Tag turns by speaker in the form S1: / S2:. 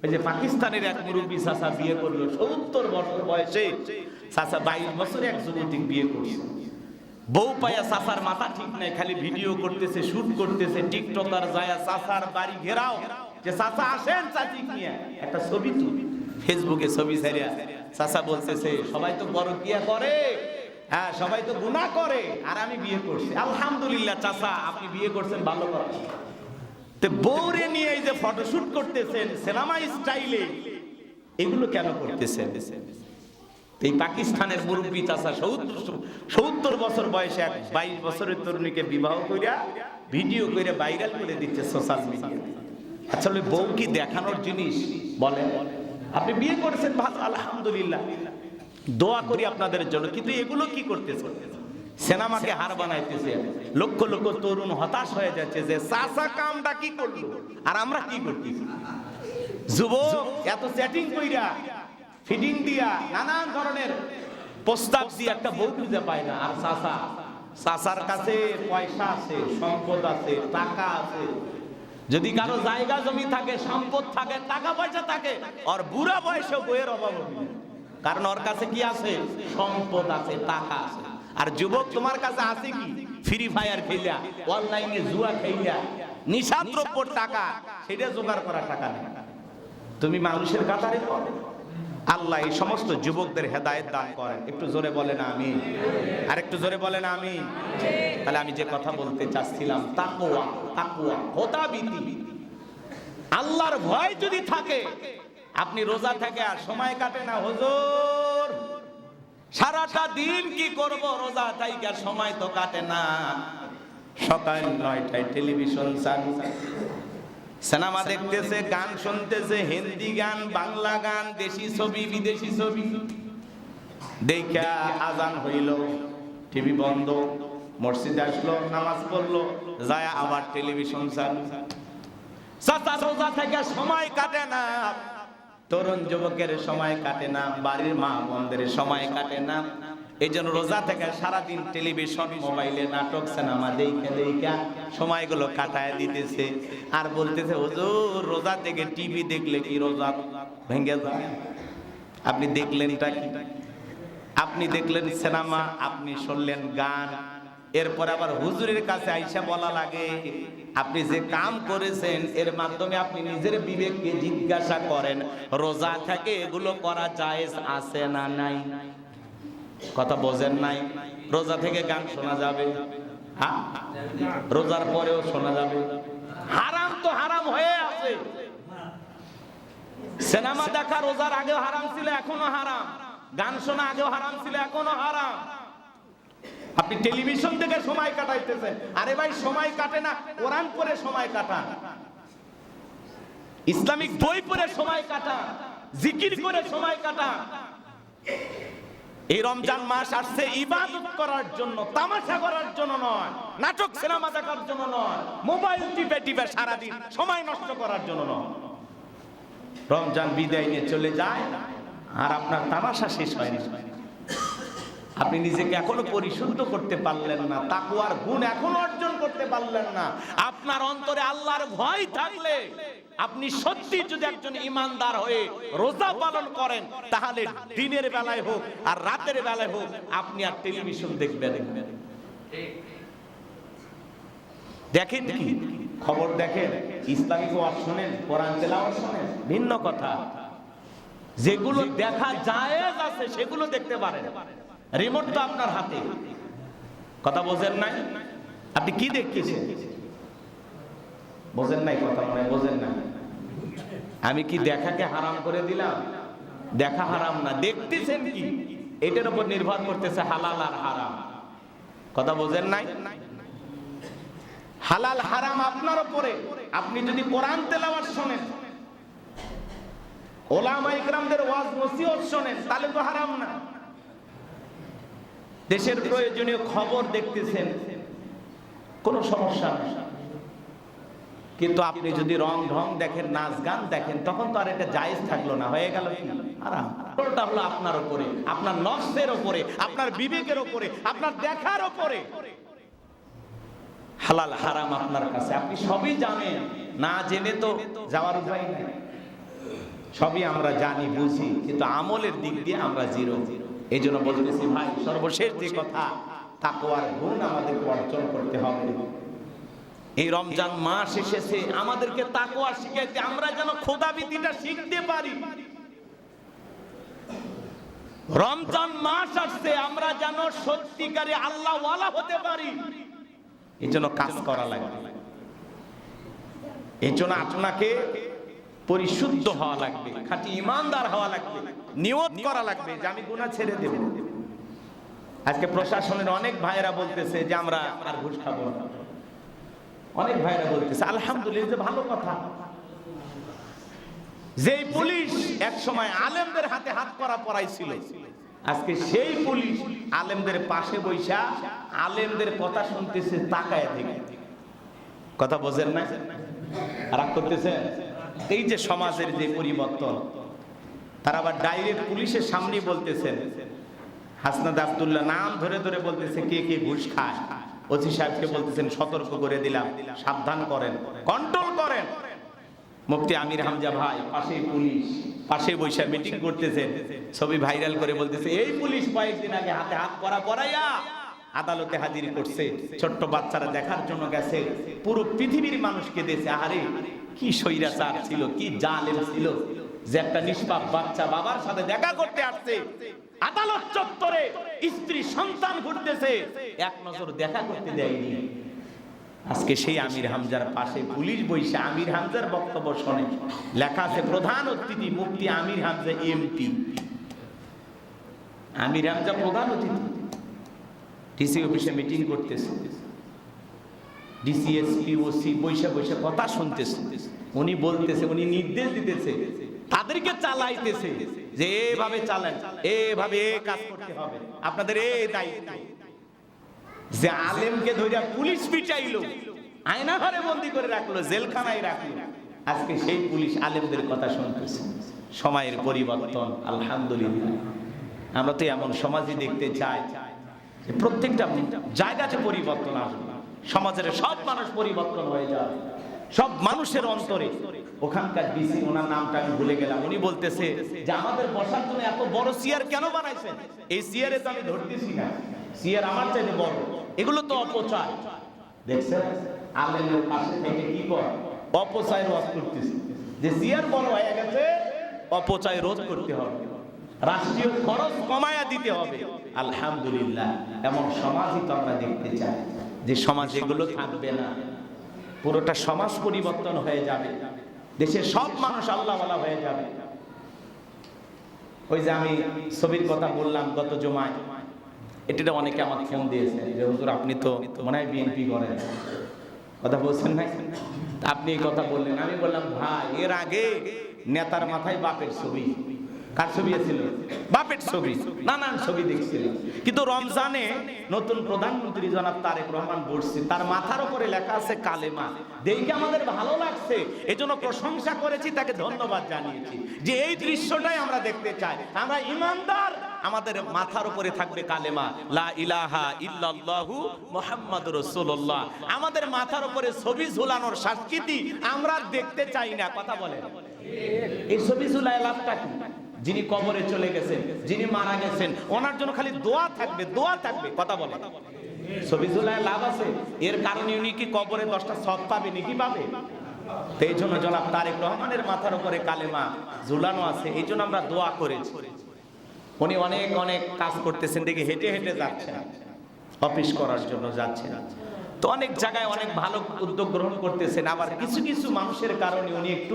S1: ওই যে পাকিস্তানের এক মুরব্বী চাচা বিয়ে করলো ৭০ বছর বয়সে। চাচা 22 বছরে এক যুবতী বিয়ে করছে। বউ পায়া চাচার মাথা ঠিক নাই, খালি ভিডিও করতেছে, শুট করতেছে, টিকটকার যায় চাচার বাড়ি ঘেরাও যে চাচা আসেন চাচি নিয়ে একটা ছবি তুলি। ফেসবুকে ছবি ছাড়িয়া চাচা বলতেছে সবাই তো বড় কিয়া করে, হ্যাঁ সবাই তো গুনাহ করে, আর আমি বিয়ে করছি। আলহামদুলিল্লাহ চাচা আপনি বিয়ে করছেন, ভালো কথা। তো বউরে নিয়ে এই যে ফটোশুট করতেছেন সিনেমা স্টাইলে, এগুলো কেন করতেছেন? এই পাকিস্তানের মুরব্বী চাচা ৭০ বছর বয়সে এক 22 বছরের তরুণীকে বিবাহ কইরা ভিডিও করে ভাইরাল করে দিচ্ছে সোশ্যাল মিডিয়ায়। আসলে বউ কি দেখানোর জিনিস? বলেন। আপনি বিয়ে করেছেন ভালো, আলহামদুলিল্লাহ, দোয়া করি আপনাদের জন্য। কিন্তু এগুলো কি করতেছে? সিনেমাকে হার বানাইতেছে। লক্ষ লক্ষ তরুণ হতাশ হয়ে যাচ্ছে যে চাচা কামটা কি করলো আর আমরা কি করছি। যুবক এত চ্যাটিং কইরা, ফিডিং দিয়া, নানান ধরনের প্রস্তাব দিয়ে একটা বউ খুঁজে পায় না। আর চাচার কাছে পয়সা আছে, সম্পদ আছে, টাকা আছে। যদি কারো জায়গা জমি থাকে, সম্পদ থাকে, টাকা পয়সা থাকে, আর বুড়া বয়সে বইয়ের অভাব হবে, কারণ ওর কাছে কি আছে? সম্পদ আছে, টাকা আছে। আর যুবক তোমার কাছে আছে কি? ফ্রি ফায়ার খেলিয়া, অনলাইনে জুয়া খেলিয়া, নিশাদ্রব্যর টাকা, সেটা জোগাড় করা টাকা নেই। তুমি মানুষের কাতারে পড়ো। আল্লাহ এই সমস্ত যুবকদের হেদায়েত দান করেন। একটু জোরে বলেন আমিন। আর একটু জোরে বলেন আমিন। তাহলে আমি যে কথা বলতে চাচ্ছিলাম, তাকওয়া, তাকওয়া, খোদাভীতি, আল্লাহর ভয় যদি থাকে, আপনি রোজা থেকে আর সময় কাটে না, হুজুর সারাটা দিন কি করব, রোজা থেকে সময় তো কাটে না। সকাল 9টায় টেলিভিশন চালু, সিনেমা দেখতেছে, গান শুনতেছে, হিন্দি গান, বাংলা গান, দেশি ছবি, বিদেশি ছবি। দেখা আজান হইল, টিভি বন্ধ, মসজিদে আসলো, নামাজ পড়লো, যায় আবার টেলিভিশন চালু। চাচা রোজা থেকে সময় কাটে না, তরুণ যুবকের সময় কাটে না, বাড়ির মা বোনদের সময় কাটে না। এই জন্য রোজা থেকে সারাদিন টেলিভিশন, মোবাইলে নাটক, সিনেমা দেখে দেখে সময়গুলো কাটায় দিতেছে। আর বলতেছে হুজুর রোজা থেকে টিভি দেখলে কি রোজা ভেঙে যায়? আপনি দেখলেনটা কি? আপনি দেখলেন সিনেমা, আপনি শুনলেন গান, এরপর আবার হুজুরের কাছে আইসা বলা লাগে আপনি যে কাম করেছেন এর মাধ্যমে আপনি নিজের বিবেককে জিজ্ঞাসা করেন রোজা থেকে এগুলো করা জায়েজ আছে না নাই? কথা বোঝেন নাই? রোজা থেকে গান শোনা যাবে? হ্যাঁ, রোজার পরেও শোনা যাবে? হারাম তো হারাম হয়ে আছে। সিনেমা দেখা রোজার আগেও হারাম ছিল, এখনো হারাম। গান শোনা আগেও হারাম ছিল, এখনো হারাম। আপনি টেলিভিশন থেকে সময় কাটাইতেছেন। আরে ভাই সময় কাটে না, কোরআন পড়ে সময় কাটান, ইসলামিক বই পড়ে সময় কাটান, জিকির করে সময় কাটান। এই রমজান মাস আসছে ইবাদত করার জন্য, তামাশা করার জন্য নয়, নাটক সিনেমা দেখার জন্য নয়, মোবাইল টিপে টিপে সারাদিন সময় নষ্ট করার জন্য নয়। রমজান বিদায় নিয়ে চলে যায় আর আপনার তামাশা শেষ হয়নি। আপনি নিজেকে এখনো পরিশুদ্ধ করতে পারলেন না, তাকওয়ার গুণ এখনো অর্জন করতে পারলেন না। আপনার অন্তরে আল্লাহর ভয় থাকলে, আপনি সত্যি যদি একজন ইমানদার হয়ে রোজা পালন করেন, তাহলে দিনের বেলায় হোক আর রাতের বেলায় হোক আপনি আর টেলিভিশন দেখবেন। দেখেন কি খবর, দেখেন ইসলামিক ওয়াজ শোনেন, কোরআন তেলাওয়াত শোনেন, ভিন্ন কথা। যেগুলো দেখা জায়েজ আছে সেগুলো দেখতে পারেন। রিমোট তো আপনার হাতে। কথা বোঝেন নাই? আপনি কি দেখতেছেন? বোঝেন নাই কথা, মনে বোঝেন না। আমি কি দেখাকে হারাম করে দিলাম? দেখা হারাম না, দেখতেছেন কি এটার উপর নির্ভর করতেছে হালাল আর হারাম। কথা বোঝেন নাই? হালাল হারাম আপনার উপরে। আপনি যদি কোরআন তেলাওয়াত শোনেন, ওলামা ইকরামদের ওয়াজ নসিহত শোনেন, তাহলে তো হারাম না। দেশের প্রয়োজনীয় খবর দেখতেছেন, কোনো সমস্যা নেই। কিন্তু আপনি যদি রং ঢং দেখেন, নাচ গান দেখেন, তখন তো আর এটা জায়েজ থাকলো না, হয়ে গেল কি হারাম। ওটা হলো আপনার উপরে, আপনার নফসের উপরে, আপনার বিবেকের উপরে, আপনার দেখার উপরে। হালাল হারাম আপনার কাছে, আপনি সবই জানেন, না জেনে তো যাওয়ার উপায় নেই। সবই আমরা জানি বুঝি, কিন্তু আমলের দিক দিয়ে আমরা জিরো। এই জন্য বলতেছি ভাই, সর্বশেষ যে কথা, তাকওয়ার গুণ আমাদেরকে অর্জন করতে হবে। এই রমজান মাস এসেছে আমাদেরকে তাকওয়া শিখাইতে, আমরা যেন খোদাভীতিটা শিখতে পারি। রমজান মাস আসছে, আমরা যেন সত্যিকারে আল্লাহ ওয়ালা হতে পারি। এই জন্য কাজ করা লাগবে, এই জন্য আপনাকে পরিশুদ্ধ হওয়া লাগবে, খাঁটি ইমানদার হওয়া লাগবে, নিয়ত করা লাগবে যে আমি গুনাহ ছেড়ে দেব। আজকে প্রশাসনের অনেক ভাইয়েরা বলতেছে যে আমরা আর ঘুষ খাবো না, অনেক ভাইয়েরা বলতেছে, আলহামদুলিল্লাহ, ভালো কথা। যেই পুলিশ এক সময় আলেমদের হাতে হাত করা পড়াইছিল, আজকে সেই পুলিশ আলেমদের পাশে বৈশা আলেমদের কথা শুনতেছে তাকায় থেকে। কথা বোঝেন না? রাগ করতেছেন? এই যে সমাজের যে পরিবর্তন, তারা আবার ডাইরেক্ট পুলিশের সামনে বলতেছেন, হাসনাত আব্দুল্লাহ নাম ধরে ধরে বলতেছে কে কে ঘুষ খায়। ওসি সাহেবকে বলতেছেন সতর্ক করে দিলাম, সাবধান করেন, কন্ট্রোল করেন। মুফতি আমির হামজা ভাই পাশেই পুলিশ, পাশে বৈশা মিটিং করতেছেন, ছবি ভাইরাল করে বলতেছে এই পুলিশ কয়েকদিন আগে হাতে হাত করা পরাইয়া আদালতে হাজির করছে, ছোট্ট বাচ্চারা দেখার জন্য গেছে, পুরো পৃথিবীর মানুষকে দিয়েছে। আরে কি স্বৈরাচার ছিল, কি জালেম ছিল, যে একটা নিষ্পাপ বাচ্চা বাবার সাথে দেখা করতে আসছে, আদালত চত্বরে স্ত্রী সন্তান ঘুরতেছে, এক নজর দেখা করতে দেয়নি। আজকে সেই আমির হামজার পাশে পুলিশ বইসা আমির হামজার বক্তব্য শোনে, লেখা আছে প্রধান অতিথি মুফতি আমির হামজা এমপি। আমির হামজা প্রধান অতিথি, ডিসি অফিসে মিটিং করতেছে, ডিসি এসপি ওসি বৈশা বৈশা কথা শুনতেছে। উনি বলতেছে, উনি নির্দেশ দিতেছে, তাদেরকে চালাইতেছে যে এভাবে চালান, এভাবে কাজ করতে হবে, আপনাদের এই দায়িত্ব। যে আলেমকে ধরে পুলিশ পিটাইলো, আয়না ঘরে বন্দি করে রাখলো, জেলখানায় রাখলো, আজকে সেই পুলিশ আলেমদের কথা শুনতেছে। সময়ের পরিবর্তন, আলহামদুলিল্লাহ। আমরা তো এমন সমাজই দেখতে চাই যে প্রত্যেকটা জায়গাতে পরিবর্তন আসবে, সমাজের সব মানুষ পরিবর্তন হয়ে যাবে, সব মানুষের অন্তরে। ওখানকার ডিসি, ওনার নামটা আমি ভুলে গেলাম, উনি বলতেছে যে আমাদের বসার জন্য এত বড় চেয়ার কেন বানাইছেন? এই চেয়ারে তো আমি ধরতেছি না, চেয়ার আমার চাইতে বড়, এগুলো তো অপচয়। দেখছেন আলেমের পাশে থেকে কি করে অপচয় রোধ করতেছে, যে চেয়ার বড় হয়ে গেছে, অপচয় রোধ করতে হবে, রাষ্ট্রীয় খরচ কমায়া দিতে হবে। আলহামদুলিল্লাহ, এমন সমাজই তো আমরা দেখতে চাই, যে সমাজ এগুলো থাকবে না, পুরোটা সমাজ পরিবর্তন হয়ে যাবে, দেশের সব মানুষ আল্লাহওয়ালা হয়ে যাবে। ওই যে আমি ছবির কথা বললাম গত জুমায়, এটা অনেকে আমাকে ফোন দিয়েছে যে হুজুর আপনি তো মনে হয় বিএনপি করেন, কথা বলছেন না, আপনি এই কথা বললেন। আমি বললাম ভাই, এর আগে নেতার মাথায় বাপের ছবি, কার ছবি ছিল? বাপের ছবি, নানান ছবি দেখছিল। কিন্তু রমজানে নতুন প্রধানমন্ত্রী জনাব তারেক রহমান বসছে, তার মাথার উপরে লেখা আছে কালেমা। দেখে আমাদের ভালো লাগছে, এজন্য প্রশংসা করেছি, তাকে ধন্যবাদ জানিয়েছি যে এই দৃশ্যটাই আমরা দেখতে চাই। আমরা ইমানদার, আমাদের মাথার উপরে থাকবে কালেমা, লা ইলাহা ইল্লাল্লাহু মুহাম্মাদুর রাসূলুল্লাহ। আমাদের মাথার উপরে ছবি ঝুলানোর সংস্কৃতি আমরা দেখতে চাই না। কথা বলেন, এই ছবি ঝুলায় লাভটা কি? যিনি কবরে চলে গেছেন, যিনি মারা গেছেন, ওনার জন্য খালি দোয়া থাকবে, দোয়া থাকবে। কথা বলেন, ছবি ঝুলায় লাভ আছে? এর কারণে উনি কি কবরে 10টা সওয়াব পাবে নাকি? পাবে। তো এই জন্য জনাব তারেক রহমানের মাথার উপরে কালেমা ঝুলানো আছে, এই জন্য আমরা দোয়া করেছি। উনি অনেক অনেক কাজ করতেছেন, দেখে হেঁটে হেঁটে যাচ্ছেন, অফিস করার জন্য যাচ্ছেন। তো অনেক জায়গায় অনেক ভালো উদ্যোগ গ্রহণ করতেছেন। আবার কিছু কিছু মানুষের কারণে উনি একটু